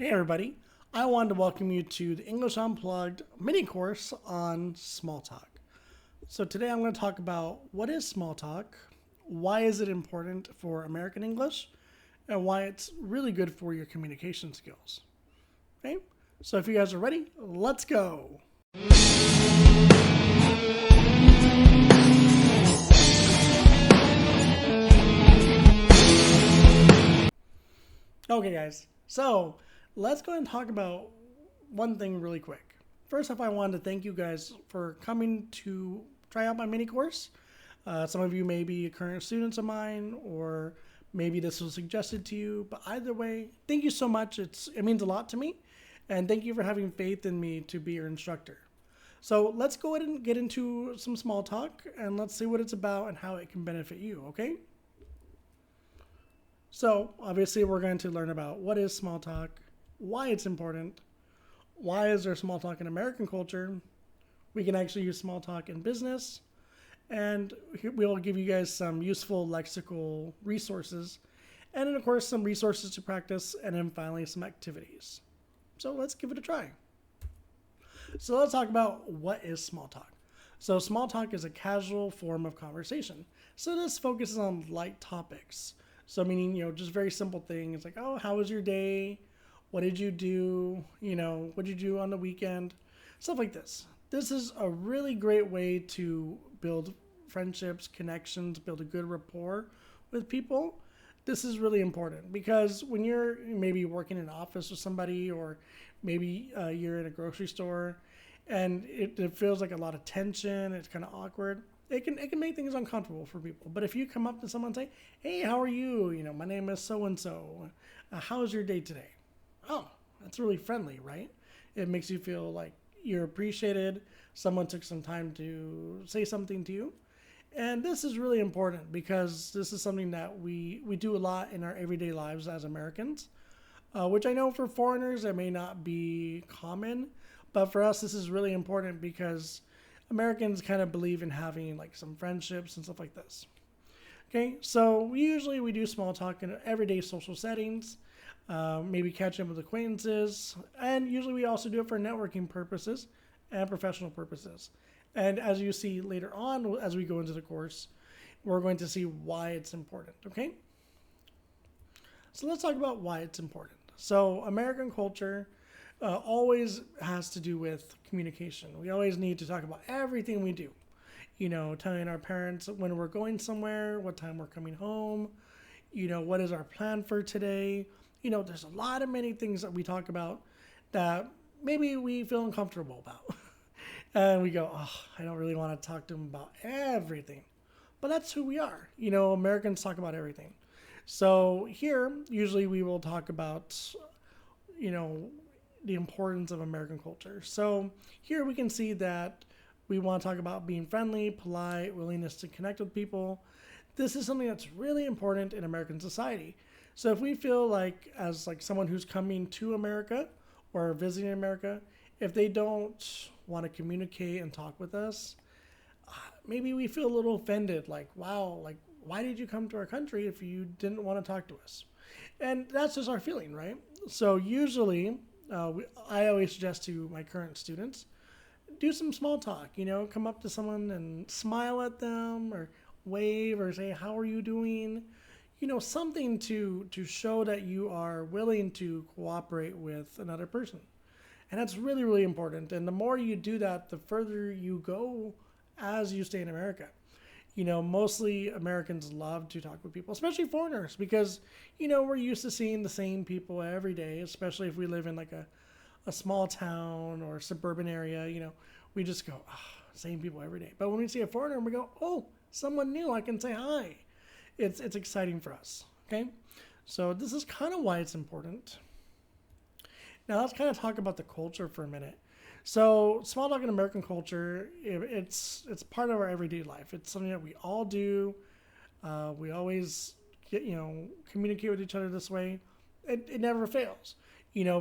Hey everybody, I wanted to welcome you to the English Unplugged mini course on small talk. So today I'm going to talk about what is small talk, why is it important for American English, and why it's really good for your communication skills. Okay, so if you guys are ready, let's go. Okay guys, so let's go ahead and talk about one thing really quick. First off, I wanted to thank you guys for coming to try out my mini course. Some of you may be current students of mine, or maybe this was suggested to you. But either way, thank you so much. It means a lot to me, and thank you for having faith in me to be your instructor. So let's go ahead and get into some small talk, and let's see what it's about and how it can benefit you. Okay? So obviously, we're going to learn about what is small talk, why it's important, why is there small talk in American culture. We can actually use small talk in business, and we'll give you guys some useful lexical resources, and then of course some resources to practice, and then finally some activities. So let's give it a try. So let's talk about what is small talk. So small talk is a casual form of conversation. So this focuses on light topics. So meaning, just very simple things like, oh, how was your day? What did you do? What did you do on the weekend? Stuff like this. This is a really great way to build friendships, connections, build a good rapport with people. This is really important because when you're maybe working in an office with somebody, or maybe you're in a grocery store and it feels like a lot of tension, it's kind of awkward. It can make things uncomfortable for people. But if you come up to someone and say, "Hey, how are you? My name is so and so. How's your day today?" Oh, that's really friendly, right? It makes you feel like you're appreciated. Someone took some time to say something to you. And this is really important because this is something that we do a lot in our everyday lives as Americans, which I know for foreigners it may not be common, but for us this is really important because Americans kind of believe in having like some friendships and stuff like this. Okay, so we do small talk in everyday social settings, maybe catching up with acquaintances, and usually we also do it for networking purposes and professional purposes. And as you see later on, as we go into the course, we're going to see why it's important. Okay, so let's talk about why it's important. So American culture always has to do with communication. We always need to talk about everything we do. Telling our parents when we're going somewhere, what time we're coming home, what is our plan for today. There's a lot of many things that we talk about that maybe we feel uncomfortable about. And we go, oh, I don't really want to talk to them about everything. But that's who we are. Americans talk about everything. So here, usually we will talk about, the importance of American culture. So here we can see that we want to talk about being friendly, polite, willingness to connect with people. This is something that's really important in American society. So if we feel like, as like someone who's coming to America or visiting America, if they don't want to communicate and talk with us, maybe we feel a little offended. Like, wow, like why did you come to our country if you didn't want to talk to us? And that's just our feeling, right? So usually, I always suggest to my current students, do some small talk. Come up to someone and smile at them, or wave, or say, "How are you doing?" Something to show that you are willing to cooperate with another person. And that's really, really important. And the more you do that, the further you go as you stay in America. Mostly Americans love to talk with people, especially foreigners, because, we're used to seeing the same people every day, especially if we live in like a small town or suburban area. We just go, oh, same people every day. But when we see a foreigner, we go, oh, someone new, I can say hi. It's exciting for us. Okay. So this is kind of why it's important. Now let's kind of talk about the culture for a minute. So small talk in American culture, it's part of our everyday life. It's something that we all do. We always communicate with each other this way. It never fails.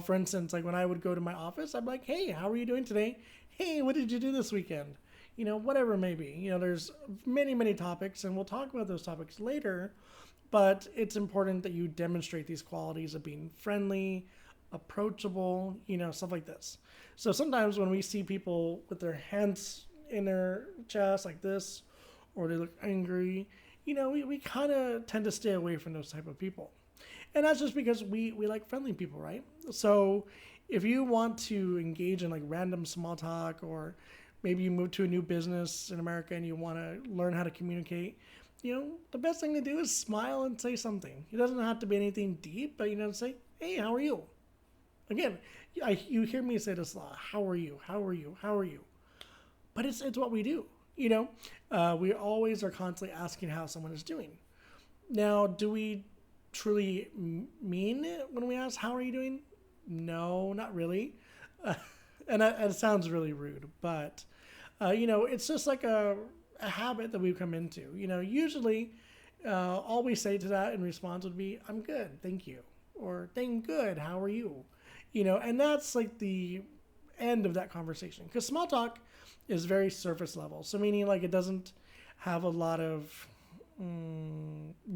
For instance, like when I would go to my office, I'm like, "Hey, how are you doing today? Hey, what did you do this weekend?" Whatever it may be. There's many, many topics, and we'll talk about those topics later. But it's important that you demonstrate these qualities of being friendly, approachable, stuff like this. So sometimes when we see people with their hands in their chest like this, or they look angry, we kind of tend to stay away from those type of people. And that's just because we like friendly people, right? So if you want to engage in like random small talk, or maybe you move to a new business in America and you want to learn how to communicate, the best thing to do is smile and say something. It doesn't have to be anything deep, but say, hey, how are you? Again, you hear me say this a lot. How are you? How are you? How are you? But it's what we do. We always are constantly asking how someone is doing. Now, do we truly mean it when we ask, how are you doing? No, not really. And it sounds really rude, but, it's just like a habit that we've come into. Usually all we say to that in response would be, I'm good, thank you. Or, thank good, how are you? And that's like the end of that conversation. Because small talk is very surface level. So meaning like it doesn't have a lot of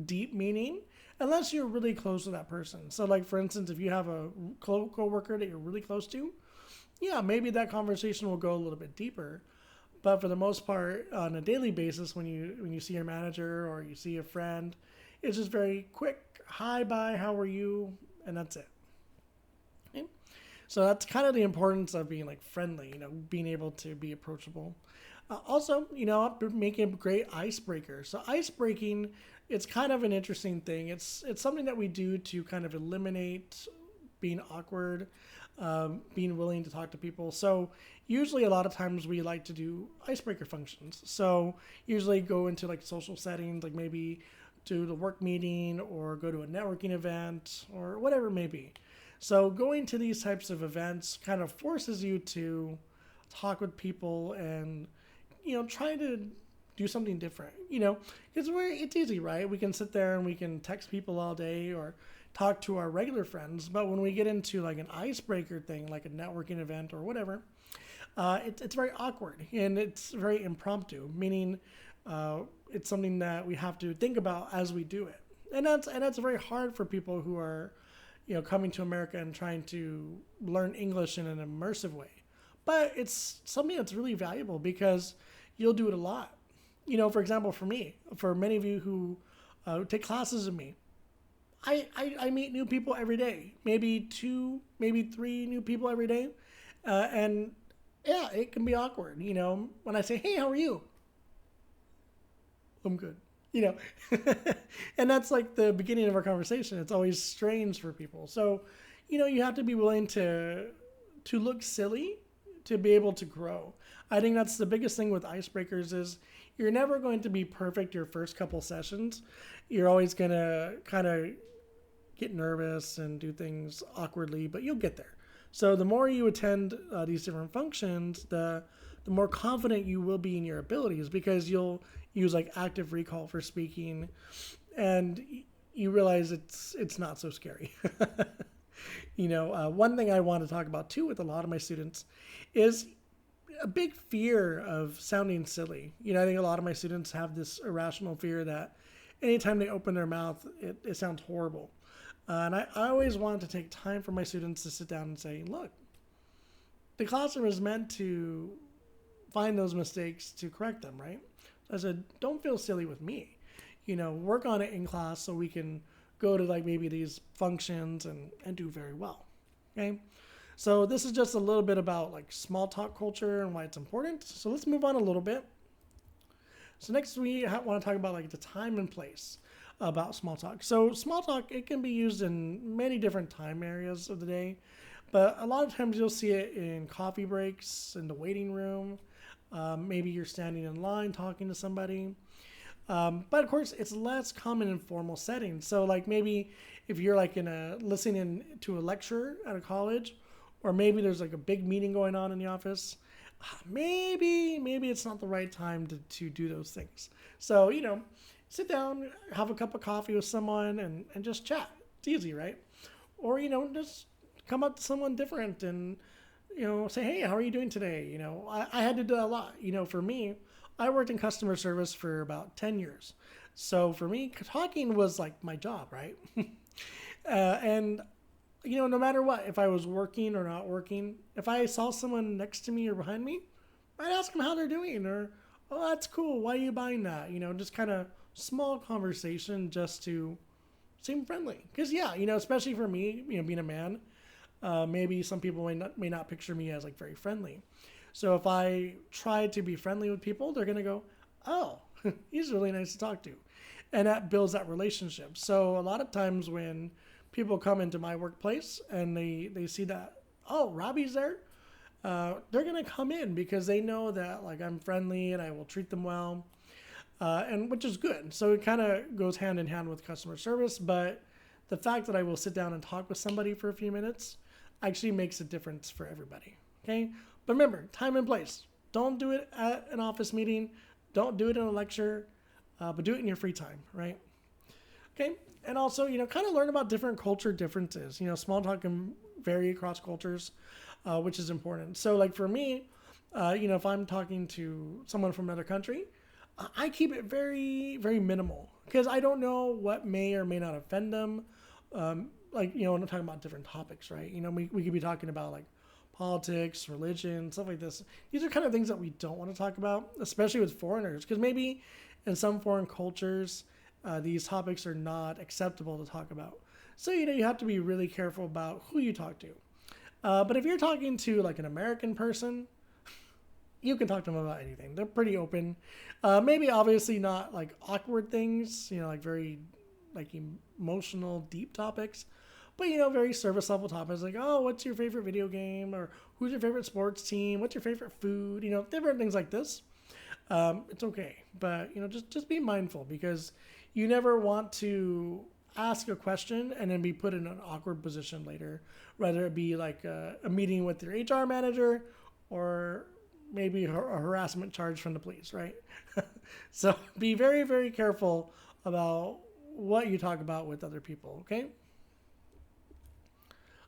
deep meaning unless you're really close to that person. So like, for instance, if you have a co-worker that you're really close to, yeah, maybe that conversation will go a little bit deeper. But for the most part, on a daily basis, when you see your manager or you see a friend, it's just very quick, hi, bye, how are you? And that's it. Okay? So that's kind of the importance of being like friendly, being able to be approachable. Also, making a great icebreaker. So ice breaking, it's kind of an interesting thing. It's something that we do to kind of eliminate being awkward, being willing to talk to people. So usually a lot of times we like to do icebreaker functions. So usually go into like social settings, like maybe to the work meeting or go to a networking event or whatever it may be. So going to these types of events kind of forces you to talk with people and, try to do something different, because it's easy, right? We can sit there and we can text people all day or talk to our regular friends. But when we get into like an icebreaker thing, like a networking event or whatever, it's very awkward and it's very impromptu, meaning it's something that we have to think about as we do it. And that's very hard for people who are, coming to America and trying to learn English in an immersive way. But it's something that's really valuable because you'll do it a lot. For example, for me, for many of you who take classes with me, I meet new people every day, maybe 2, maybe 3 new people every day. And yeah, it can be awkward, when I say, hey, how are you? I'm good, and that's like the beginning of our conversation. It's always strange for people. So, you have to be willing to look silly to be able to grow. I think that's the biggest thing with icebreakers is you're never going to be perfect your first couple sessions. You're always going to kind of get nervous and do things awkwardly, but you'll get there. So the more you attend these different functions, the more confident you will be in your abilities because you'll use like active recall for speaking and you realize it's not so scary. One thing I want to talk about too with a lot of my students is a big fear of sounding silly. I think a lot of my students have this irrational fear that anytime they open their mouth, it sounds horrible. And I always want to take time for my students to sit down and say, look, the classroom is meant to find those mistakes to correct them, right? So I said, don't feel silly with me. Work on it in class so we can go to like maybe these functions and do very well. Okay. So this is just a little bit about like small talk culture and why it's important. So let's move on a little bit. So next we want to talk about like the time and place about small talk. So small talk, it can be used in many different time areas of the day, but a lot of times you'll see it in coffee breaks, in the waiting room. Maybe you're standing in line talking to somebody. But of course, it's less common in formal settings. So like maybe if you're like listening to a lecture at a college, or maybe there's like a big meeting going on in the office, maybe it's not the right time to do those things. So, sit down, have a cup of coffee with someone and just chat. It's easy, right? Or, just come up to someone different and, say, hey, how are you doing today? I had to do that a lot. For me, I worked in customer service for about 10 years. So for me, talking was like my job, right? And no matter what, if I was working or not working, if I saw someone next to me or behind me, I'd ask them how they're doing, or, oh, that's cool. Why are you buying that? Just kind of small conversation just to seem friendly. Because, yeah, especially for me, being a man, maybe some people may not picture me as like very friendly. So if I try to be friendly with people, they're going to go, oh, he's really nice to talk to. And that builds that relationship. So a lot of times when people come into my workplace and they see that, oh, Robbie's there, they're going to come in because they know that like I'm friendly and I will treat them well, and which is good. So it kind of goes hand in hand with customer service. But the fact that I will sit down and talk with somebody for a few minutes actually makes a difference for everybody. Okay. But remember, time and place. Don't do it at an office meeting. Don't do it in a lecture, but do it in your free time, right? Okay. And also, kind of learn about different culture differences. Small talk can vary across cultures, which is important. So like for me, if I'm talking to someone from another country, I keep it very, very minimal because I don't know what may or may not offend them. When I'm talking about different topics, right? We could be talking about like politics, religion, stuff like this. These are kind of things that we don't want to talk about, especially with foreigners, because maybe in some foreign cultures, these topics are not acceptable to talk about. So, you have to be really careful about who you talk to. But if you're talking to like an American person, you can talk to them about anything. They're pretty open. Maybe obviously not like awkward things, like very like emotional, deep topics, but very service level topics like, oh, what's your favorite video game, or who's your favorite sports team? What's your favorite food? Different things like this. It's okay, but just be mindful because you never want to ask a question and then be put in an awkward position later, whether it be like a meeting with your HR manager or maybe a harassment charge from the police, right? So be very, very careful about what you talk about with other people, okay?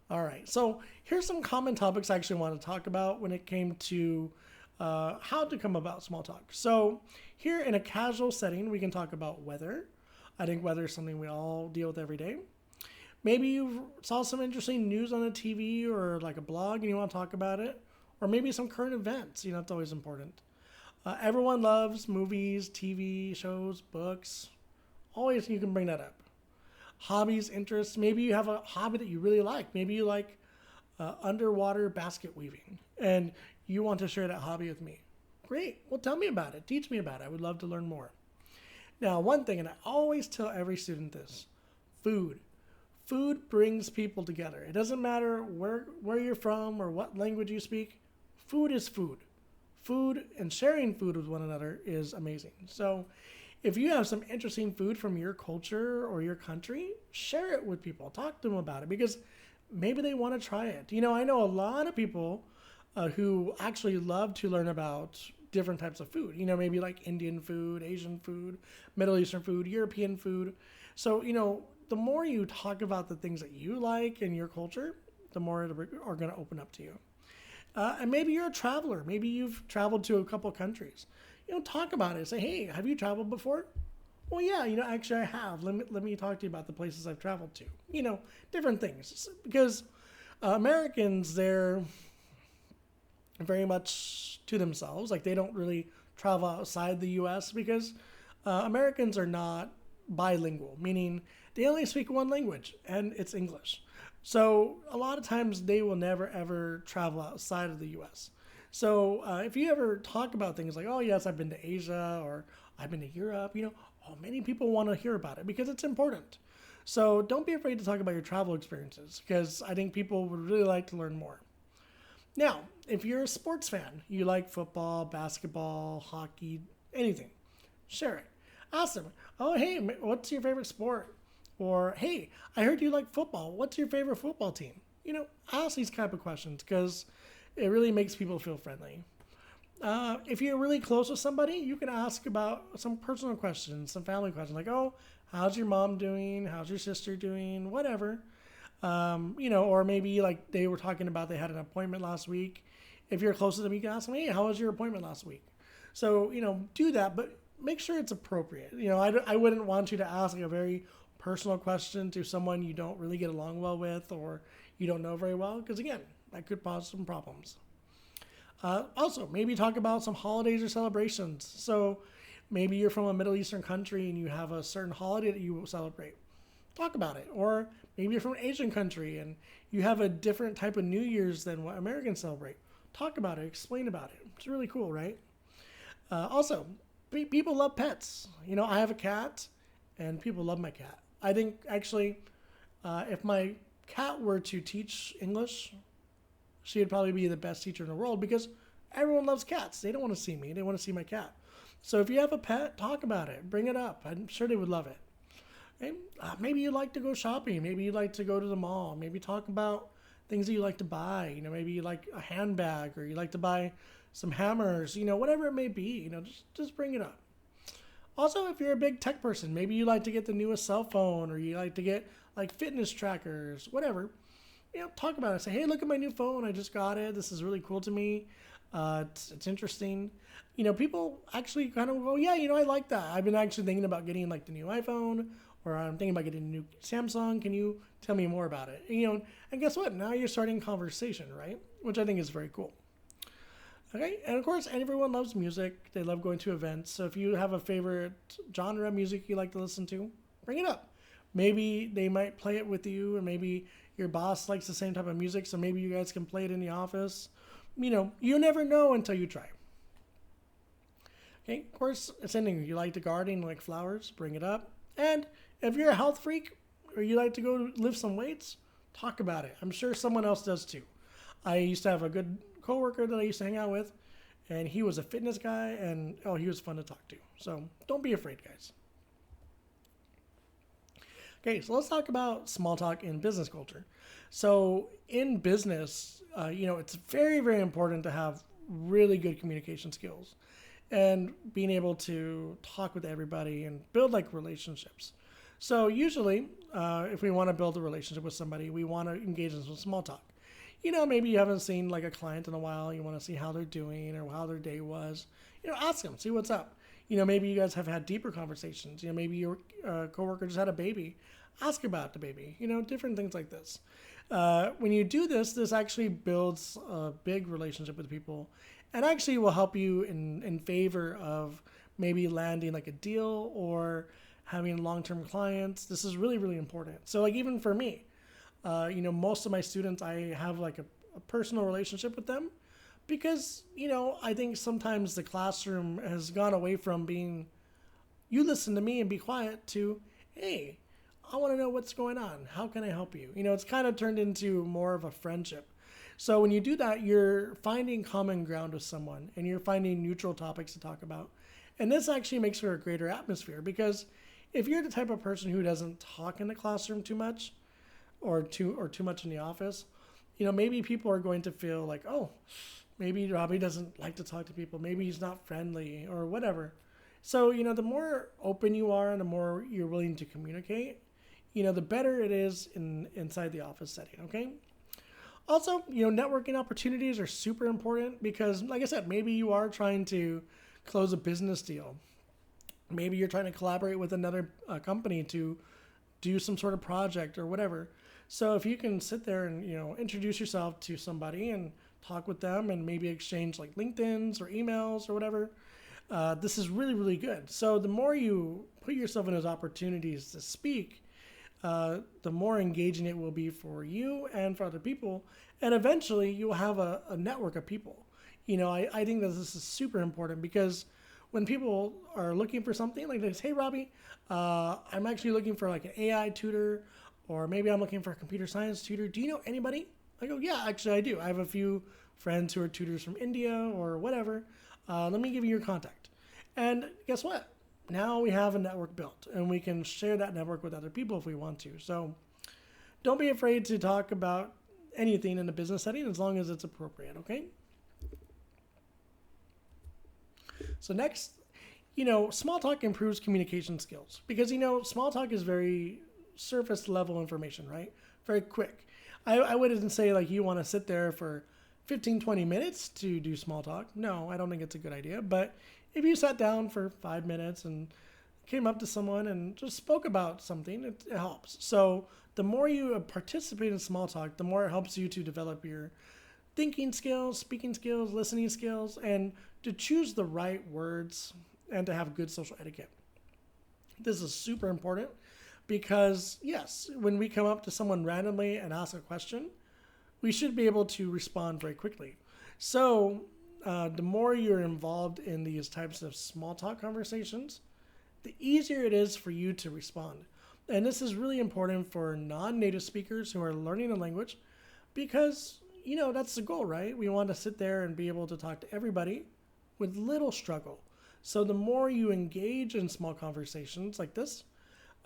All right, so here's some common topics I actually want to talk about when it came to how to come about small talk. So here in a casual setting, we can talk about weather. I think weather is something we all deal with every day. Maybe you saw some interesting news on the TV or like a blog and you want to talk about it. Or maybe some current events. It's always important. Everyone loves movies, TV shows, books. Always you can bring that up. Hobbies, interests. Maybe you have a hobby that you really like. Maybe you like underwater basket weaving and you want to share that hobby with me. Great. Well, tell me about it. Teach me about it. I would love to learn more. Now, one thing, and I always tell every student this, food. Food brings people together. It doesn't matter where you're from or what language you speak. Food is food. Food and sharing food with one another is amazing. So if you have some interesting food from your culture or your country, share it with people. Talk to them about it because maybe they want to try it. I know a lot of people who actually love to learn about different types of food. Maybe like Indian food, Asian food, Middle Eastern food, European food. So, the more you talk about the things that you like in your culture, the more it are going to open up to you. And maybe you're a traveler. Maybe you've traveled to a couple countries. Talk about it. Say, hey, have you traveled before? Well, yeah, actually I have. Let me talk to you about the places I've traveled to. Different things. Because Americans, they're very much to themselves. Like they don't really travel outside the U.S. because Americans are not bilingual, meaning they only speak one language, and it's English. So a lot of times they will never, ever travel outside of the U.S. So if you ever talk about things like, oh, yes, I've been to Asia or I've been to Europe, many people want to hear about it because it's important. So don't be afraid to talk about your travel experiences because I think people would really like to learn more. Now, if you're a sports fan, you like football, basketball, hockey, anything, share it. Ask them, oh, hey, what's your favorite sport? Or, hey, I heard you like football. What's your favorite football team? Ask these type of questions because it really makes people feel friendly. If you're really close with somebody, you can ask about some personal questions, some family questions, like, oh, how's your mom doing? How's your sister doing? Whatever. Or maybe like they were talking about they had an appointment last week. If you're close to them, you can ask them, hey, how was your appointment last week? So, do that, but make sure it's appropriate. I wouldn't want you to ask like a very personal question to someone you don't really get along well with, or, you don't know very well, because again, that could cause some problems. Also, maybe talk about some holidays or celebrations. So maybe you're from a Middle Eastern country and you have a certain holiday that you celebrate. Talk about it. Or maybe you're from an Asian country and you have a different type of New Year's than what Americans celebrate. Talk about it. Explain about it. It's really cool, right? Also, people love pets. I have a cat, and people love my cat. I think actually, if my cat were to teach English, she would probably be the best teacher in the world because everyone loves cats. They don't want to see me. They want to see my cat. So if you have a pet, talk about it. Bring it up. I'm sure they would love it. Okay? Maybe you like to go shopping. Maybe you like to go to the mall. Maybe talk about things that you like to buy. Maybe you like a handbag or you like to buy some hammers. Whatever it may be. Just bring it up. Also, if you're a big tech person, maybe you like to get the newest cell phone or you like to get like fitness trackers, whatever. Talk about it. Say, hey, look at my new phone. I just got it. This is really cool to me. It's interesting. People actually kind of go, yeah, I like that. I've been actually thinking about getting like the new iPhone, or I'm thinking about getting a new Samsung. Can you tell me more about it? And guess what? Now you're starting conversation, right? Which I think is very cool. Okay, and of course, everyone loves music. They love going to events. So if you have a favorite genre of music you like to listen to, bring it up. Maybe they might play it with you, and maybe your boss likes the same type of music, so maybe you guys can play it in the office. You never know until you try. Okay, of course, it's anything. You like to garden, like flowers, bring it up. And if you're a health freak or you like to go lift some weights, talk about it. I'm sure someone else does too. I used to have a good coworker that I used to hang out with, and he was a fitness guy, and he was fun to talk to. So don't be afraid, guys. Okay, so let's talk about small talk in business culture. So in business, it's very, very important to have really good communication skills and being able to talk with everybody and build like relationships. So usually, if we want to build a relationship with somebody, we want to engage in some small talk. Maybe you haven't seen like a client in a while. You want to see how they're doing or how their day was. Ask them, see what's up. Maybe you guys have had deeper conversations. Maybe your coworker just had a baby. Ask about the baby. Different things like this. When you do this actually builds a big relationship with people, and actually will help you in favor of maybe landing like a deal or having long-term clients. This is really, really important. So like even for me, most of my students, I have like a personal relationship with them because, I think sometimes the classroom has gone away from being, you listen to me and be quiet, to, hey, I want to know what's going on. How can I help you? It's kind of turned into more of a friendship. So when you do that, you're finding common ground with someone and you're finding neutral topics to talk about. And this actually makes for a greater atmosphere because if you're the type of person who doesn't talk in the classroom too much or too much in the office, maybe people are going to feel like, oh, maybe Robbie doesn't like to talk to people. Maybe he's not friendly or whatever. So, the more open you are and the more you're willing to communicate, the better it is inside the office setting, okay? Also, networking opportunities are super important because, like I said, maybe you are trying to close a business deal. Maybe you're trying to collaborate with another company to do some sort of project or whatever. So if you can sit there and, introduce yourself to somebody and talk with them and maybe exchange like LinkedIn's or emails or whatever, this is really, really good. So the more you put yourself in those opportunities to speak, the more engaging it will be for you and for other people. And eventually you'll have a network of people. I think that this is super important because when people are looking for something, like they say, hey, Robbie, I'm actually looking for like an AI tutor, or maybe I'm looking for a computer science tutor. Do you know anybody? I go, yeah, actually I do. I have a few friends who are tutors from India or whatever. Let me give you your contact. And guess what? Now we have a network built and we can share that network with other people if we want to. So don't be afraid to talk about anything in a business setting as long as it's appropriate, okay? So next, small talk improves communication skills because, small talk is very surface level information, right? Very quick. I wouldn't say like you want to sit there for 15, 20 minutes to do small talk. No, I don't think it's a good idea. But if you sat down for 5 minutes and came up to someone and just spoke about something, it helps. So the more you participate in small talk, the more it helps you to develop your thinking skills, speaking skills, listening skills, and to choose the right words and to have good social etiquette. This is super important because, yes, when we come up to someone randomly and ask a question, we should be able to respond very quickly. So, the more you're involved in these types of small talk conversations, the easier it is for you to respond. And this is really important for non-native speakers who are learning a language because, that's the goal, right? We want to sit there and be able to talk to everybody with little struggle. So the more you engage in small conversations like this,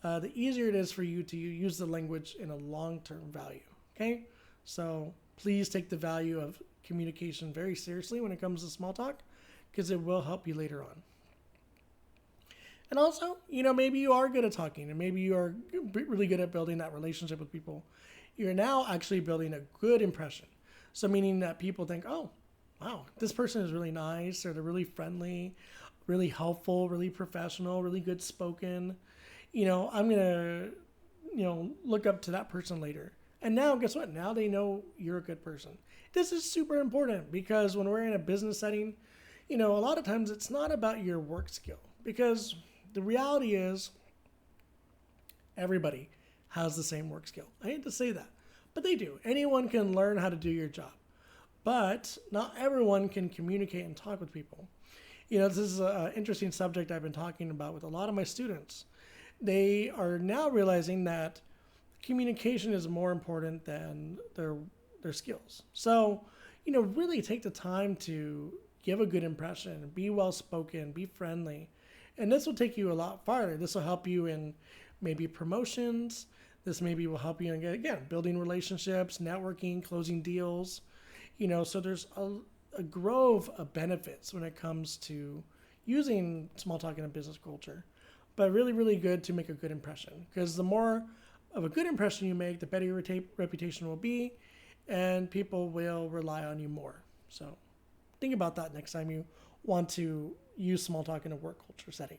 the easier it is for you to use the language in a long-term value, okay? So please take the value of communication very seriously when it comes to small talk because it will help you later on. And also, maybe you are good at talking and maybe you are really good at building that relationship with people. You're now actually building a good impression. So meaning that people think, oh, wow, this person is really nice, or they're really friendly, really helpful, really professional, really good spoken. I'm going to, look up to that person later. And now, guess what? Now they know you're a good person. This is super important because when we're in a business setting, a lot of times it's not about your work skill because the reality is everybody has the same work skill. I hate to say that, but they do. Anyone can learn how to do your job, but not everyone can communicate and talk with people. This is an interesting subject I've been talking about with a lot of my students. They are now realizing that communication is more important than their skills. So, really take the time to give a good impression, be well-spoken, be friendly. And this will take you a lot farther. This will help you in maybe promotions. This maybe will help you in, again, building relationships, networking, closing deals. So there's a grove of benefits when it comes to using small talk in a business culture. But really, really good to make a good impression because the more of a good impression you make, the better your reputation will be and people will rely on you more. So think about that next time you want to use small talk in a work culture setting.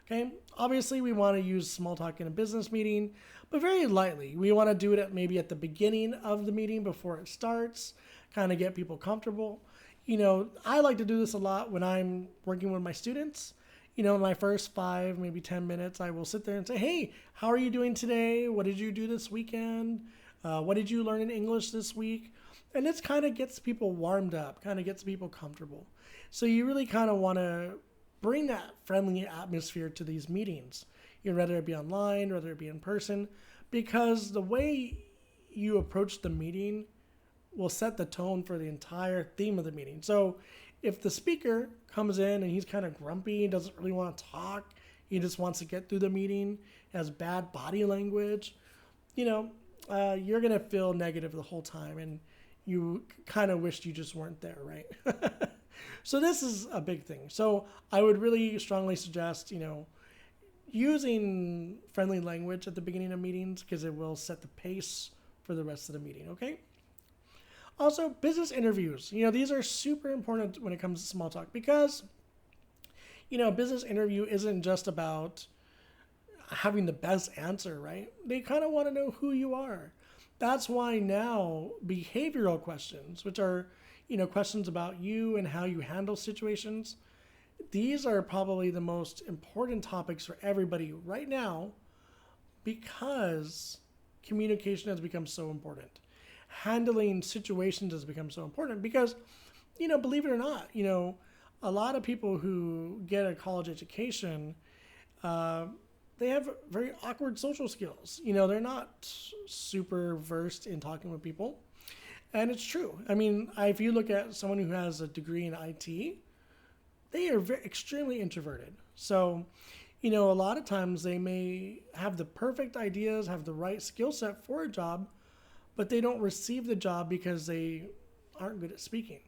Okay, obviously we want to use small talk in a business meeting, but very lightly. We want to do it maybe at the beginning of the meeting before it starts, kind of get people comfortable. I like to do this a lot when I'm working with my students. In my first 5, maybe 10 minutes, I will sit there and say, hey, how are you doing today? What did you do this weekend? What did you learn in English this week? And this kind of gets people warmed up, kind of gets people comfortable. So you really kind of want to bring that friendly atmosphere to these meetings, whether it be online, whether it be in person, because the way you approach the meeting will set the tone for the entire theme of the meeting. So if the speaker comes in and he's kind of grumpy, doesn't really want to talk, he just wants to get through the meeting, has bad body language, you're going to feel negative the whole time and you kind of wished you just weren't there, right? So this is a big thing. So I would really strongly suggest, using friendly language at the beginning of meetings because it will set the pace for the rest of the meeting, okay? Also, business interviews. These are super important when it comes to small talk because, a business interview isn't just about having the best answer, right? They kind of want to know who you are. That's why now behavioral questions, which are, questions about you and how you handle situations, these are probably the most important topics for everybody right now because communication has become so important. Handling situations has become so important because, believe it or not, a lot of people who get a college education, they have very awkward social skills. They're not super versed in talking with people. And it's true. I mean, if you look at someone who has a degree in IT, they are extremely introverted. So, a lot of times they may have the perfect ideas, have the right skill set for a job, but they don't receive the job because they aren't good at speaking.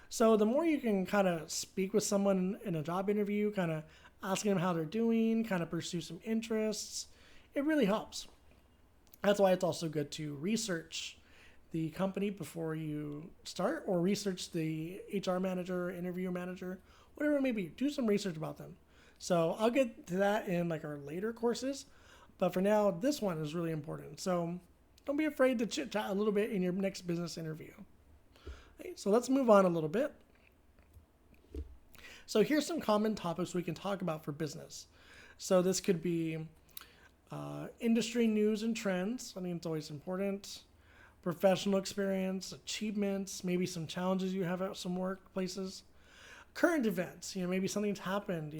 So the more you can kind of speak with someone in a job interview, kind of asking them how they're doing, kind of pursue some interests, it really helps. That's why it's also good to research the company before you start or research the HR manager, interview manager, whatever it may be. Do some research about them. So I'll get to that in our later courses. But for now, this one is really important. So don't be afraid to chit chat a little bit in your next business interview. Okay, so let's move on a little bit. So here's some common topics we can talk about for business. So this could be industry news and trends. I think it's always important. Professional experience, achievements, maybe some challenges you have at some workplaces. Current events, maybe something's happened,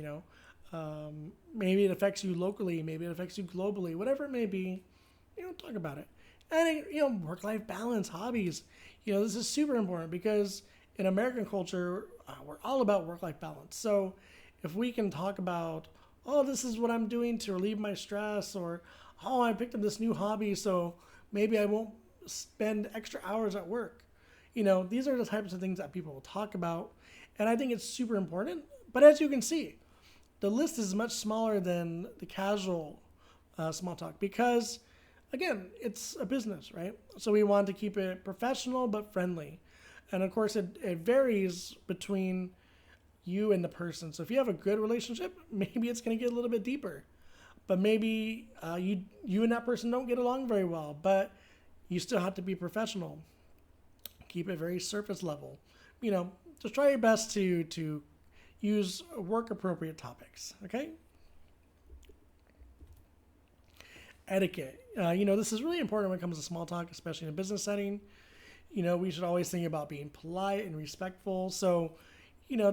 maybe it affects you locally, maybe it affects you globally, whatever it may be, talk about it. And, work-life balance, hobbies, this is super important because in American culture, we're all about work-life balance. So if we can talk about, oh, this is what I'm doing to relieve my stress, or, oh, I picked up this new hobby, so maybe I won't spend extra hours at work. These are the types of things that people will talk about. And I think it's super important. But as you can see, the list is much smaller than the casual small talk because, again, it's a business, right? So we want to keep it professional but friendly. And of course, it varies between you and the person. So if you have a good relationship, maybe it's going to get a little bit deeper. But maybe you and that person don't get along very well, but you still have to be professional. Keep it very surface level. Just try your best to use work-appropriate topics, okay? Etiquette. This is really important when it comes to small talk, especially in a business setting. We should always think about being polite and respectful. So,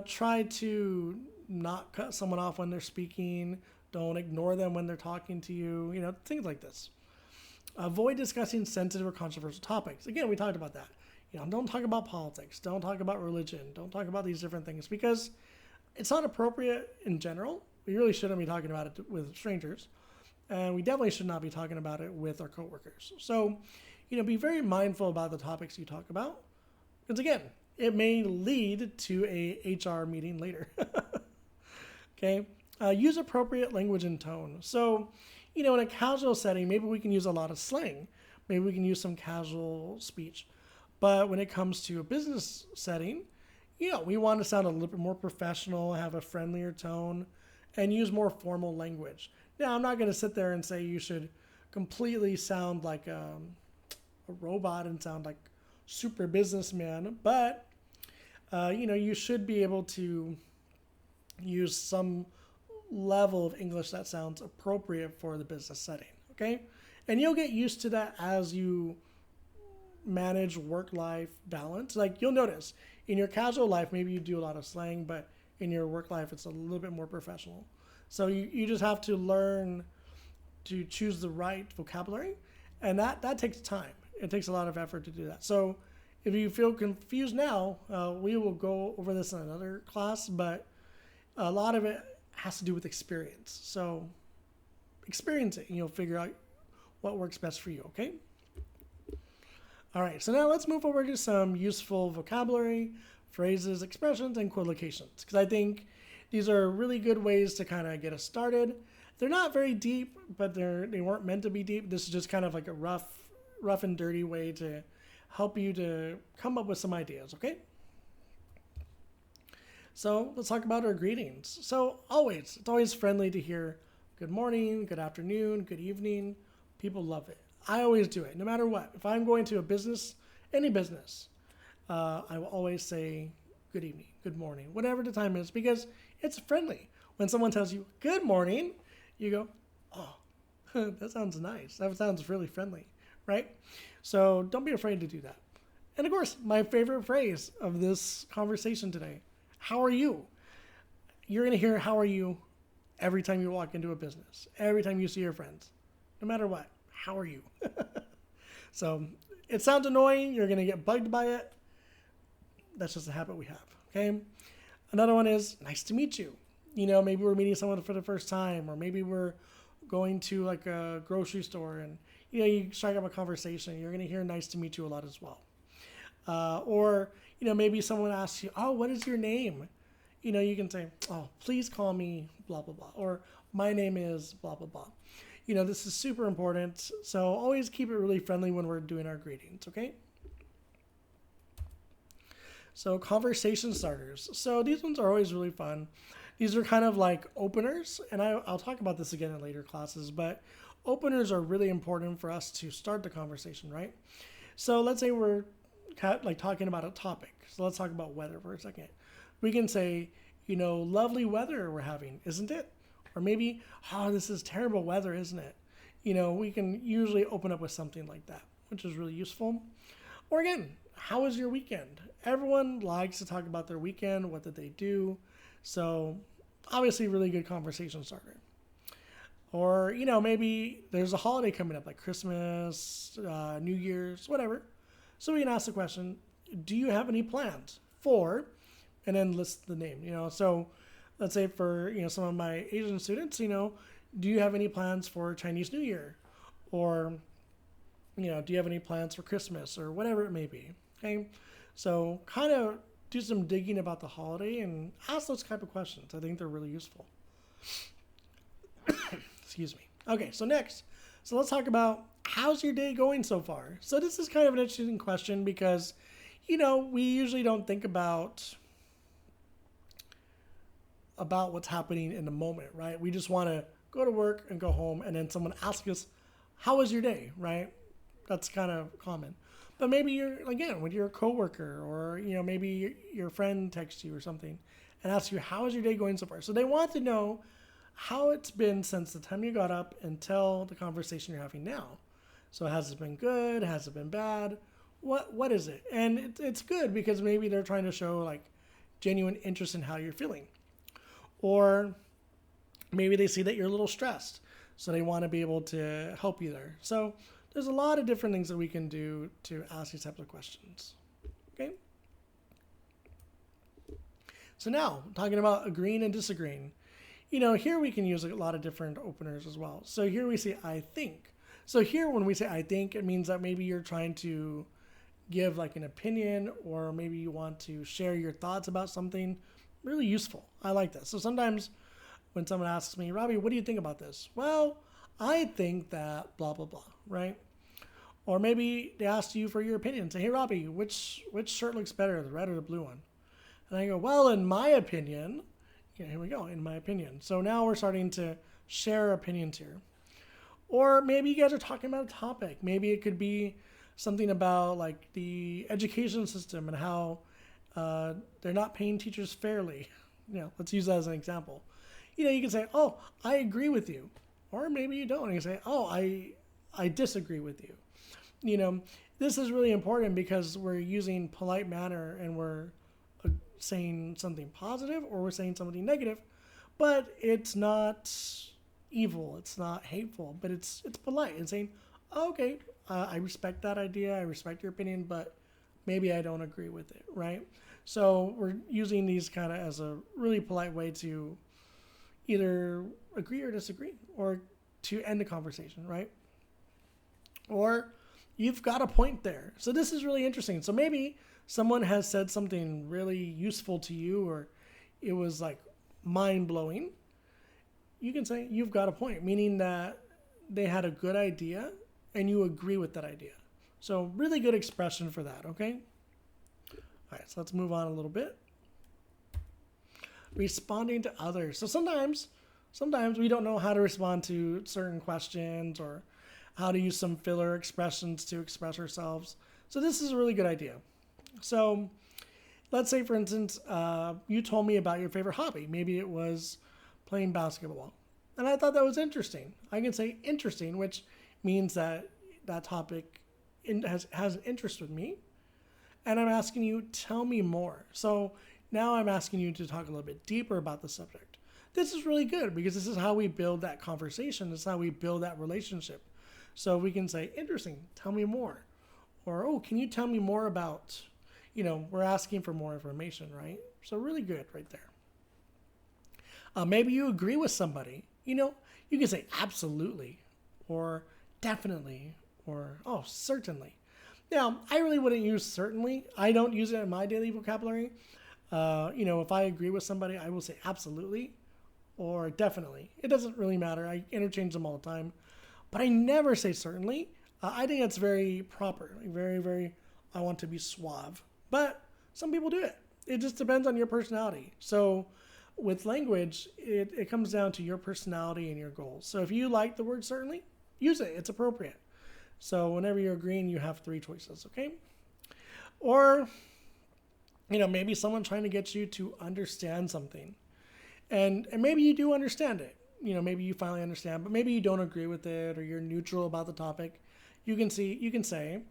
try to not cut someone off when they're speaking. Don't ignore them when they're talking to you. Things like this. Avoid discussing sensitive or controversial topics. Again, we talked about that. Don't talk about politics. Don't talk about religion. Don't talk about these different things because it's not appropriate in general. We really shouldn't be talking about it with strangers. And we definitely should not be talking about it with our coworkers. So, be very mindful about the topics you talk about. Because again, it may lead to a HR meeting later. Okay. Use appropriate language and tone. So, in a casual setting, maybe we can use a lot of slang. Maybe we can use some casual speech. But when it comes to a business setting, we want to sound a little bit more professional, have a friendlier tone, and use more formal language. Now, I'm not going to sit there and say you should completely sound like a robot and sound like super businessman, but, you should be able to use some level of English that sounds appropriate for the business setting, okay? And you'll get used to that as you manage work-life balance. Like you'll notice in your casual life, maybe you do a lot of slang, but in your work life, it's a little bit more professional. So you just have to learn to choose the right vocabulary, and that takes time. It takes a lot of effort to do that. So if you feel confused now, we will go over this in another class, but a lot of it has to do with experience. So experience it and you'll figure out what works best for you, okay? All right, so now let's move over to some useful vocabulary, phrases, expressions, and quotations, because I think these are really good ways to kind of get us started. They're not very deep, but they weren't meant to be deep. This is just kind of like a rough and dirty way to help you to come up with some ideas, okay? So let's talk about our greetings. So it's always friendly to hear good morning, good afternoon, good evening. People love it. I always do it, no matter what. If I'm going to a business, any business, I will always say good evening, good morning, whatever the time is, because it's friendly. When someone tells you good morning, you go, oh, that sounds nice. That sounds really friendly, right? So don't be afraid to do that. And of course, my favorite phrase of this conversation today, how are you? You're going to hear how are you every time you walk into a business, every time you see your friends, no matter what. How are you? So it sounds annoying. You're going to get bugged by it. That's just a habit we have. Okay. Another one is nice to meet you. Maybe we're meeting someone for the first time, or maybe we're going to like a grocery store and, you strike up a conversation. You're going to hear nice to meet you a lot as well. Or maybe someone asks you, oh, what is your name? You can say, oh, please call me blah, blah, blah. Or my name is blah, blah, blah. This is super important. So always keep it really friendly when we're doing our greetings, okay? So conversation starters. So these ones are always really fun. These are kind of like openers, and I'll talk about this again in later classes, but openers are really important for us to start the conversation, right? So let's say we're like talking about a topic. So let's talk about weather for a second. We can say, lovely weather we're having, isn't it? Or maybe, oh, this is terrible weather, isn't it? We can usually open up with something like that, which is really useful. Or again, how was your weekend? Everyone likes to talk about their weekend. What did they do? So obviously really good conversation starter. Or, maybe there's a holiday coming up like Christmas, New Year's, whatever. So we can ask the question, do you have any plans for, and then list the name, So let's say for, some of my Asian students, do you have any plans for Chinese New Year? Or, do you have any plans for Christmas or whatever it may be? Okay. So kind of do some digging about the holiday and ask those type of questions. I think they're really useful. Excuse me. Okay, so next. So let's talk about how's your day going so far? So this is kind of an interesting question because, we usually don't think about what's happening in the moment, right? We just want to go to work and go home and then someone asks us, how was your day, right? That's kind of common. But maybe you're, again, with your coworker or, maybe your friend texts you or something and asks you, how is your day going so far? So they want to know how it's been since the time you got up until the conversation you're having now. So has it been good? Has it been bad? What is it? And it's good because maybe they're trying to show like genuine interest in how you're feeling. Or maybe they see that you're a little stressed. So they want to be able to help you there. So there's a lot of different things that we can do to ask these types of questions. Okay? So now, talking about agreeing and disagreeing. Here we can use a lot of different openers as well. So here we say, I think. So here when we say, I think, it means that maybe you're trying to give like an opinion or maybe you want to share your thoughts about something. Really useful. I like that. So sometimes when someone asks me, Robbie, what do you think about this? Well, I think that blah, blah, blah, right? Or maybe they ask you for your opinion. Say, hey, Robbie, which shirt looks better, the red or the blue one? And I go, well, in my opinion, here we go, in my opinion. So now we're starting to share opinions here. Or maybe you guys are talking about a topic. Maybe it could be something about like the education system and how they're not paying teachers fairly. Let's use that as an example. You can say, oh, I agree with you. Or maybe you don't. And you say, oh, I disagree with you. This is really important because we're using polite manner and we're saying something positive or we're saying something negative, but it's not evil, it's not hateful, but it's polite and saying, oh, okay, I respect that idea, I respect your opinion, but maybe I don't agree with it, right? So we're using these kind of as a really polite way to either agree or disagree or to end the conversation, right? Or you've got a point there. So this is really interesting. So maybe someone has said something really useful to you or it was like mind-blowing. You can say you've got a point, meaning that they had a good idea and you agree with that idea. So really good expression for that, okay? All right, so let's move on a little bit. Responding to others. So sometimes we don't know how to respond to certain questions or how to use some filler expressions to express ourselves. So this is a really good idea. So let's say, for instance, you told me about your favorite hobby. Maybe it was playing basketball. And I thought that was interesting. I can say interesting, which means that that topic has an interest with me. And I'm asking you, tell me more. So now I'm asking you to talk a little bit deeper about the subject. This is really good because this is how we build that conversation. This is how we build that relationship. So we can say, interesting, tell me more. Or, oh, can you tell me more about, we're asking for more information, right? So really good right there. Maybe you agree with somebody. You can say absolutely or definitely or, oh, certainly. Now, I really wouldn't use certainly. I don't use it in my daily vocabulary. If I agree with somebody, I will say absolutely or definitely. It doesn't really matter. I interchange them all the time. But I never say certainly. I think that's very proper, very, very, I want to be suave. But some people do it. It just depends on your personality. So with language, it comes down to your personality and your goals. So if you like the word certainly, use it. It's appropriate. So whenever you're agreeing, you have three choices, okay? Or, maybe someone trying to get you to understand something. And maybe you do understand it. Maybe you finally understand, but maybe you don't agree with it or you're neutral about the topic. You can say,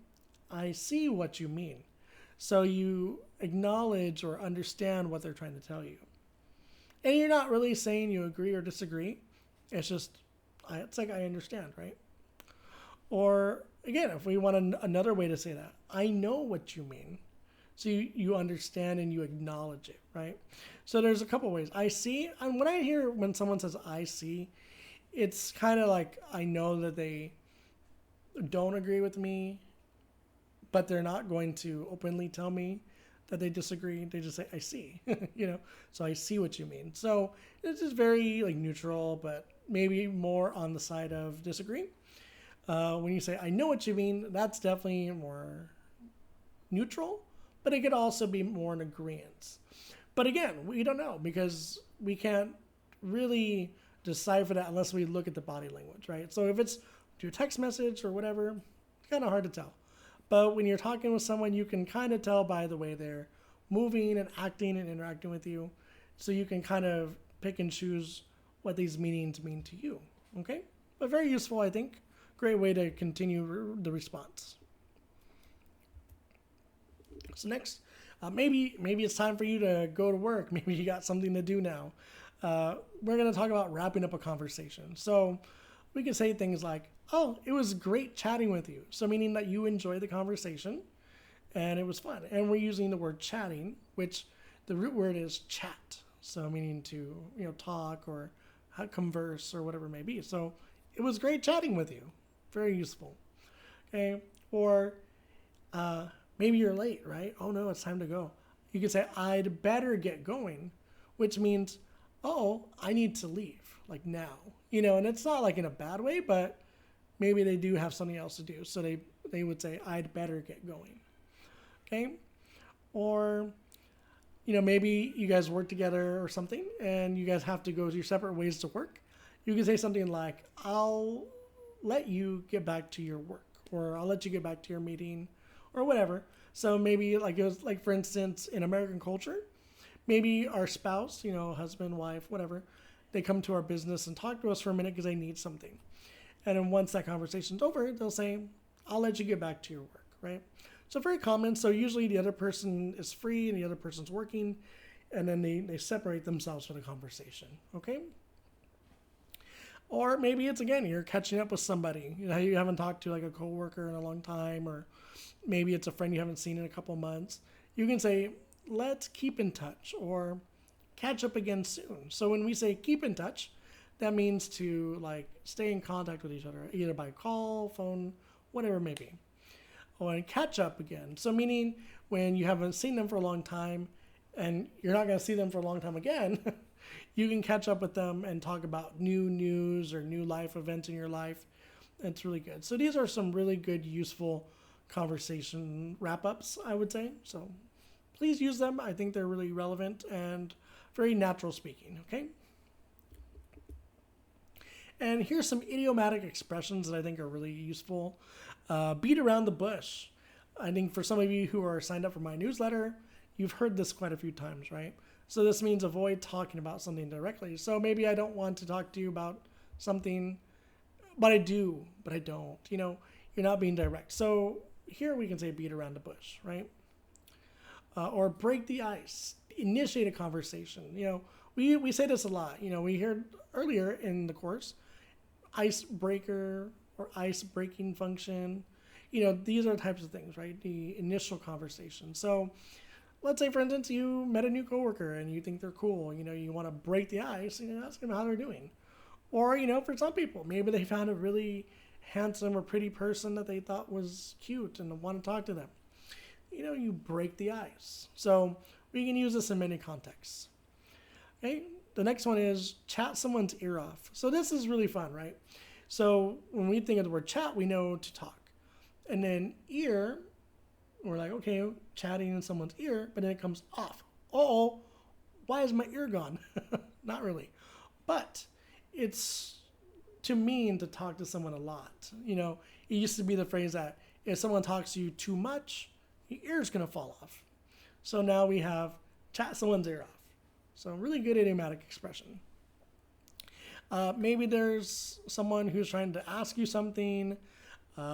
I see what you mean. So you acknowledge or understand what they're trying to tell you. And you're not really saying you agree or disagree. It's just, it's like I understand, right? Or again, if we want another way to say that, I know what you mean. So you understand and you acknowledge it, right? So there's a couple ways. I see, and when someone says I see, it's kind of like I know that they don't agree with me, but they're not going to openly tell me that they disagree. They just say, I see, so I see what you mean. So it's just very like neutral, but maybe more on the side of disagree. When you say, I know what you mean, that's definitely more neutral, but it could also be more in agreement. But again, we don't know because we can't really decipher that unless we look at the body language, right? So if it's through text message or whatever, it's kind of hard to tell. But when you're talking with someone, you can kind of tell by the way they're moving and acting and interacting with you. So you can kind of pick and choose what these meanings mean to you, okay? But very useful, I think. Great way to continue the response. So next, maybe it's time for you to go to work. Maybe you got something to do now. We're going to talk about wrapping up a conversation. So we can say things like, oh, it was great chatting with you. So meaning that you enjoyed the conversation and it was fun. And we're using the word chatting, which the root word is chat. So meaning to, talk or converse or whatever it may be. So it was great chatting with you. Very useful. Okay. Or maybe you're late, right? Oh no, it's time to go. You could say, I'd better get going, which means, oh, I need to leave, like now. And it's not like in a bad way, but maybe they do have something else to do. So they would say, I'd better get going. Okay. Or, maybe you guys work together or something and you guys have to go your separate ways to work. You can say something like, I'll let you get back to your work, or I'll let you get back to your meeting, or whatever. So maybe like for instance, in American culture, maybe our spouse, husband, wife, whatever, they come to our business and talk to us for a minute because they need something. And then once that conversation's over, they'll say, I'll let you get back to your work, right? So very common. So usually the other person is free and the other person's working, and then they separate themselves for the conversation, okay? Or maybe it's, again, you're catching up with somebody you haven't talked to, like a coworker in a long time, or maybe it's a friend you haven't seen in a couple months. You can say, let's keep in touch, or catch up again soon. So when we say keep in touch, that means to stay in contact with each other, either by call, phone, whatever it may be. Or catch up again. So meaning when you haven't seen them for a long time and you're not going to see them for a long time again, you can catch up with them and talk about new news or new life events in your life. It's really good. So these are some really good, useful conversation wrap-ups, I would say. So please use them. I think they're really relevant and very natural speaking, okay? And here's some idiomatic expressions that I think are really useful. Beat around the bush. I think for some of you who are signed up for my newsletter, you've heard this quite a few times, right? So this means avoid talking about something directly. So maybe I don't want to talk to you about something, but I do, but I don't. You're not being direct. So here we can say beat around the bush, right? Or break the ice, initiate a conversation. We say this a lot. We heard earlier in the course, icebreaker or ice breaking function. These are types of things, right? The initial conversation. So let's say, for instance, you met a new coworker and you think they're cool. You want to break the ice, ask them how they're doing. Or, for some people, maybe they found a really handsome or pretty person that they thought was cute and want to talk to them. You break the ice. So we can use this in many contexts. Okay, the next one is chat someone's ear off. So this is really fun, right? So when we think of the word chat, we know to talk. And then ear, we're like, okay, chatting in someone's ear, but then it comes off. Uh-oh, why is my ear gone? Not really. But it's to mean to talk to someone a lot. It used to be the phrase that if someone talks to you too much, your ear's going to fall off. So now we have chat someone's ear off. So really good idiomatic expression. Maybe there's someone who's trying to ask you something.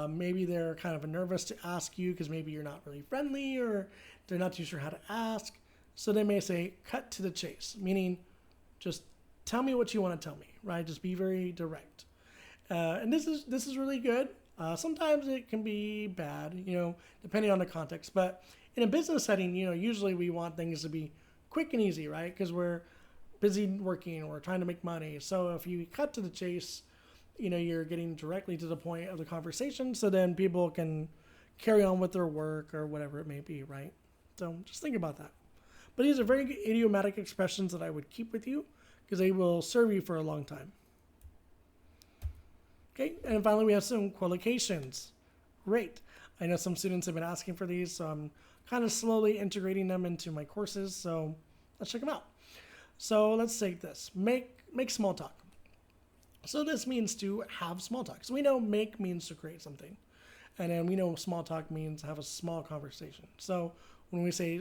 Maybe they're kind of nervous to ask you because maybe you're not really friendly or they're not too sure how to ask. So they may say, cut to the chase, meaning just tell me what you want to tell me, right? Just be very direct. And this is really good. Sometimes it can be bad, depending on the context. But in a business setting, usually we want things to be quick and easy, right? Because we're busy working or we're trying to make money. So if you cut to the chase, you're getting directly to the point of the conversation. So then people can carry on with their work or whatever it may be, right? So just think about that. But these are very idiomatic expressions that I would keep with you because they will serve you for a long time. Okay, and finally we have some collocations. Great. I know some students have been asking for these, so I'm kind of slowly integrating them into my courses. So let's check them out. So let's take this. Make small talk. So this means to have small talk. So we know make means to create something. And then we know small talk means have a small conversation. So when we say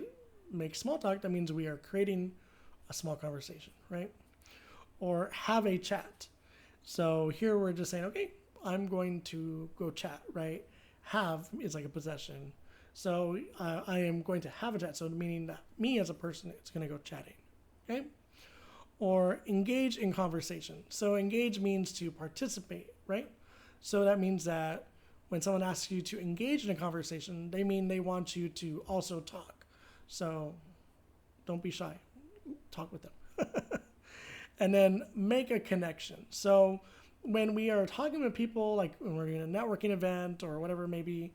make small talk, that means we are creating a small conversation, right? Or have a chat. So here we're just saying, okay, I'm going to go chat, right? Have is like a possession. So I am going to have a chat. So meaning that me as a person is going to go chatting, okay? Or engage in conversation. So engage means to participate, right? So that means that when someone asks you to engage in a conversation, they mean they want you to also talk. So don't be shy. Talk with them. And then make a connection. So when we are talking with people, like when we're in a networking event or whatever it may be,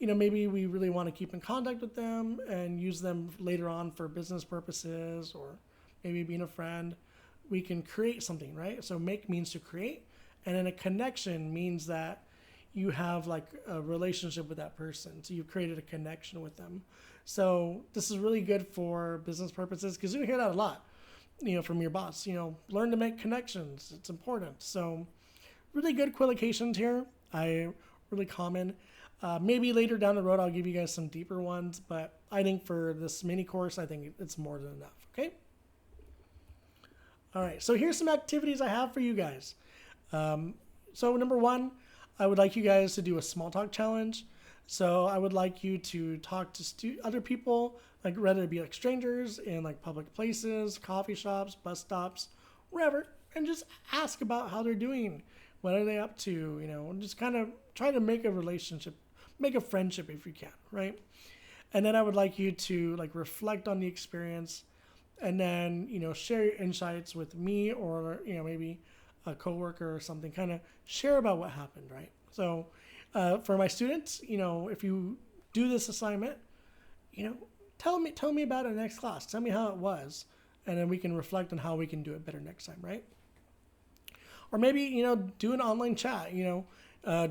maybe we really want to keep in contact with them and use them later on for business purposes or maybe being a friend. We can create something, right? So make means to create. And then a connection means that you have like a relationship with that person. So you've created a connection with them. So this is really good for business purposes because you hear that a lot, from your boss, learn to make connections. It's important. So really good collocations here. Really common. Maybe later down the road, I'll give you guys some deeper ones, but I think for this mini course, I think it's more than enough. Okay. All right. So here's some activities I have for you guys. So number one, I would like you guys to do a small talk challenge. So I would like you to talk to other people, like whether it be like strangers in like public places, coffee shops, bus stops, wherever, and just ask about how they're doing. What are they up to? And just kind of try to make a relationship, make a friendship if you can, right? And then I would like you to like reflect on the experience and then, share your insights with me or, maybe a coworker or something, kind of share about what happened, right? So for my students, if you do this assignment, tell me about it next class. Tell me how it was. And then we can reflect on how we can do it better next time, right? Or maybe, do an online chat,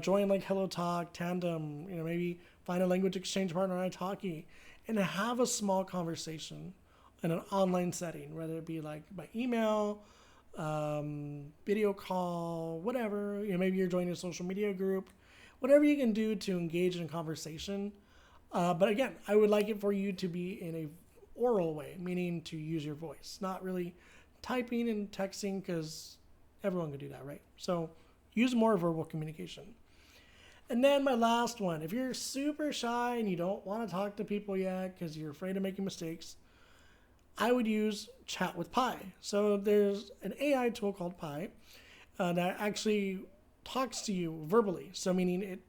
join like Hello Talk, Tandem, maybe find a language exchange partner on italki and have a small conversation in an online setting, whether it be like by email, video call, whatever, maybe you're joining a social media group, whatever you can do to engage in conversation. But again, I would like it for you to be in a oral way, meaning to use your voice, not really typing and texting because everyone can do that, right? So use more verbal communication. And then my last one, if you're super shy and you don't want to talk to people yet because you're afraid of making mistakes, I would use Chat with Pi. So there's an AI tool called Pi that actually talks to you verbally. So meaning it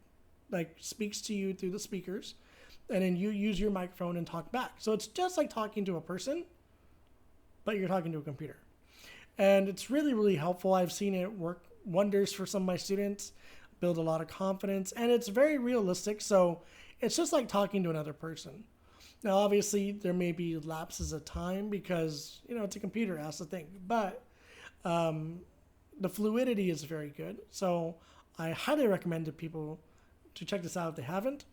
like speaks to you through the speakers and then you use your microphone and talk back. So it's just like talking to a person, but you're talking to a computer. And it's really, really helpful. I've seen it work wonders for some of my students, build a lot of confidence, and it's very realistic. So it's just like talking to another person. Now, obviously, there may be lapses of time because, it's a computer, that's the thing. But the fluidity is very good. So I highly recommend to people to check this out if they haven't.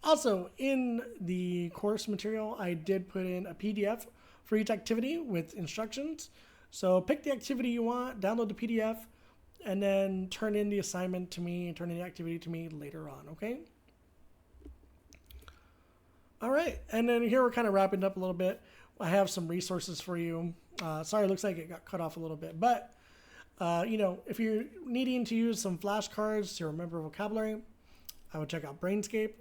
Also, in the course material, I did put in a PDF for each activity with instructions. So pick the activity you want, download the PDF, and then turn in the assignment to me, turn in the activity to me later on, okay? All right, and then here we're kind of wrapping up a little bit. I have some resources for you. Sorry, it looks like it got cut off a little bit, but if you're needing to use some flashcards to remember vocabulary, I would check out Brainscape.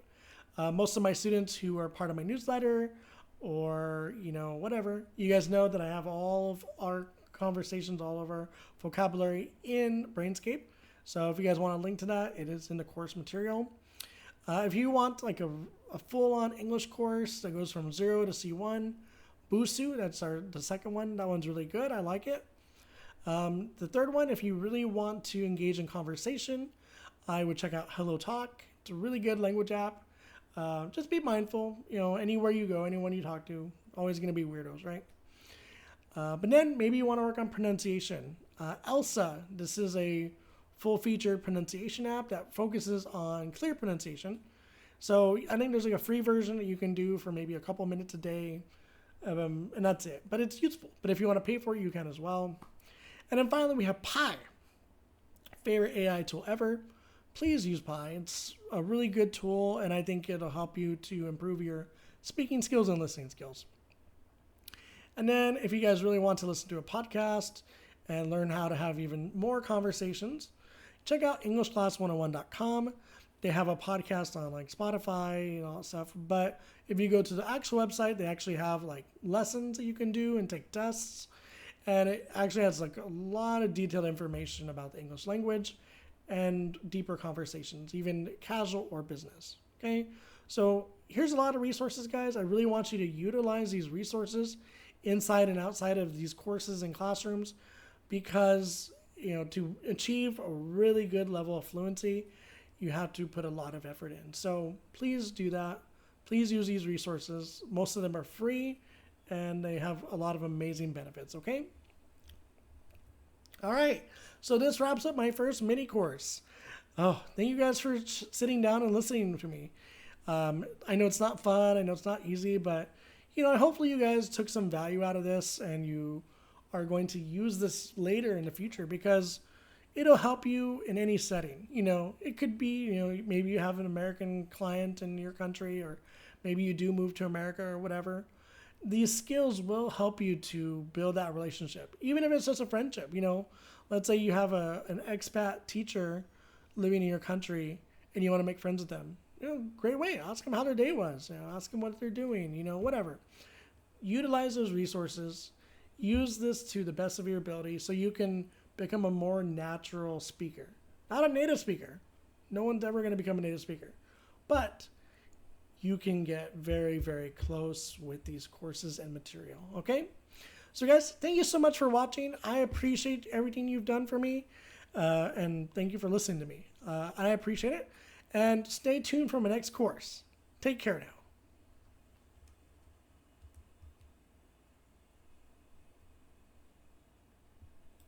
Most of my students who are part of my newsletter or, whatever, you guys know that I have all of our conversations, all of our vocabulary in Brainscape. So if you guys want a link to that, it is in the course material. If you want like a full-on English course that goes from 0 to C1, Busu, that's the second one. That one's really good. I like it. The third one, if you really want to engage in conversation, I would check out Hello Talk. It's a really good language app. Just be mindful, anywhere you go, anyone you talk to, always going to be weirdos, right? But then maybe you want to work on pronunciation. Elsa, this is a full-featured pronunciation app that focuses on clear pronunciation. So I think there's like a free version that you can do for maybe a couple minutes a day, and that's it. But it's useful. But if you want to pay for it, you can as well. And then finally, we have Pi, favorite AI tool ever. Please use Pi. It's a really good tool, and I think it'll help you to improve your speaking skills and listening skills. And then if you guys really want to listen to a podcast and learn how to have even more conversations, check out EnglishClass101.com. They have a podcast on like Spotify and all that stuff. But if you go to the actual website, they actually have like lessons that you can do and take tests. And it actually has like a lot of detailed information about the English language and deeper conversations, even casual or business. Okay, so here's a lot of resources, guys. I really want you to utilize these resources inside and outside of these courses and classrooms, because to achieve a really good level of fluency, you have to put a lot of effort in. So please do that. Please use these resources. Most of them are free, and they have a lot of amazing benefits, okay? All right, so this wraps up my first mini course. Oh, thank you guys for sitting down and listening to me. I know it's not fun, I know it's not easy, but hopefully you guys took some value out of this, and you are going to use this later in the future, because it'll help you in any setting. It could be, maybe you have an American client in your country, or maybe you do move to America or whatever. These skills will help you to build that relationship, even if it's just a friendship. Let's say you have an expat teacher living in your country and you want to make friends with them. Great way. Ask them how their day was. Ask them what they're doing, whatever. Utilize those resources. Use this to the best of your ability so you can become a more natural speaker. Not a native speaker. No one's ever going to become a native speaker. But you can get very, very close with these courses and material, okay? So guys, thank you so much for watching. I appreciate everything you've done for me, and thank you for listening to me. I appreciate it, and stay tuned for my next course. Take care now.